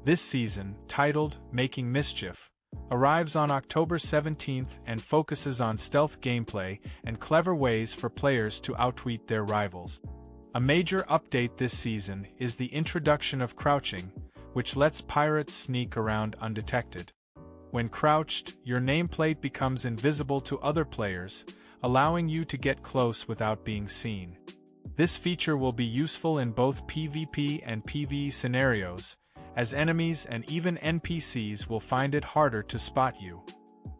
This season, titled Making Mischief, arrives on October 17th and focuses on stealth gameplay and clever ways for players to outwit their rivals. A major update this season is the introduction of crouching, which lets pirates sneak around undetected. When crouched, your nameplate becomes invisible to other players, allowing you to get close without being seen. This feature will be useful in both PvP and PvE scenarios, as enemies and even NPCs will find it harder to spot you.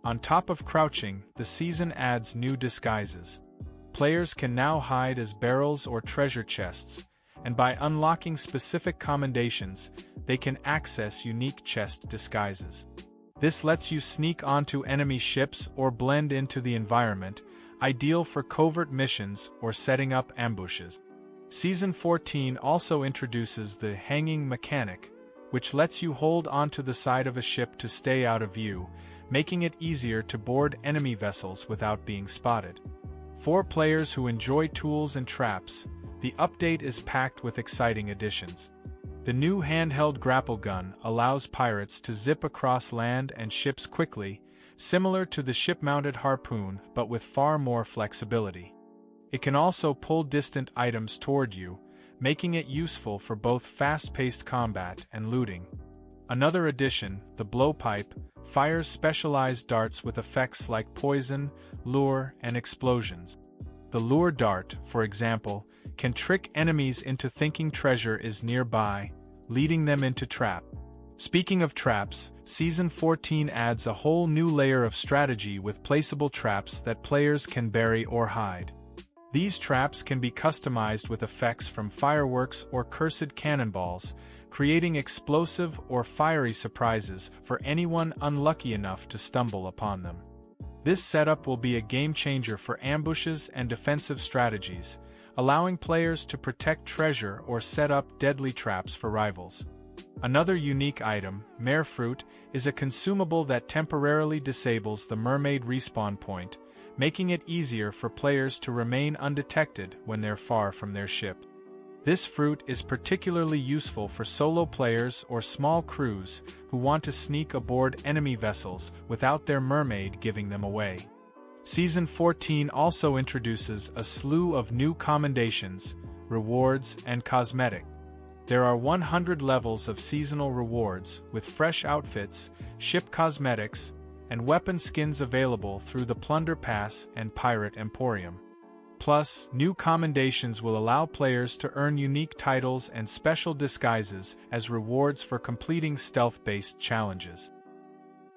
On top of crouching, the season adds new disguises. Players can now hide as barrels or treasure chests, and by unlocking specific commendations, they can access unique chest disguises. This lets you sneak onto enemy ships or blend into the environment, ideal for covert missions or setting up ambushes. Season 14 also introduces the hanging mechanic, which lets you hold onto the side of a ship to stay out of view, making it easier to board enemy vessels without being spotted. For players who enjoy tools and traps, the update is packed with exciting additions. The new handheld grapple gun allows pirates to zip across land and ships quickly, similar to the ship-mounted harpoon but with far more flexibility. It can also pull distant items toward you, making it useful for both fast-paced combat and looting. Another addition, the blowpipe, fires specialized darts with effects like poison, lure, and explosions. The lure dart, for example, can trick enemies into thinking treasure is nearby, leading them into trap. Speaking of traps, Season 14 adds a whole new layer of strategy with placeable traps that players can bury or hide. These traps can be customized with effects from fireworks or cursed cannonballs, creating explosive or fiery surprises for anyone unlucky enough to stumble upon them. This setup will be a game-changer for ambushes and defensive strategies, allowing players to protect treasure or set up deadly traps for rivals. Another unique item, Mare Fruit, is a consumable that temporarily disables the mermaid respawn point, making it easier for players to remain undetected when they're far from their ship. This fruit is particularly useful for solo players or small crews who want to sneak aboard enemy vessels without their mermaid giving them away. Season 14 also introduces a slew of new commendations, rewards, and cosmetic. There are 100 levels of seasonal rewards, with fresh outfits, ship cosmetics, and weapon skins available through the Plunder Pass and Pirate Emporium. Plus, new commendations will allow players to earn unique titles and special disguises as rewards for completing stealth-based challenges.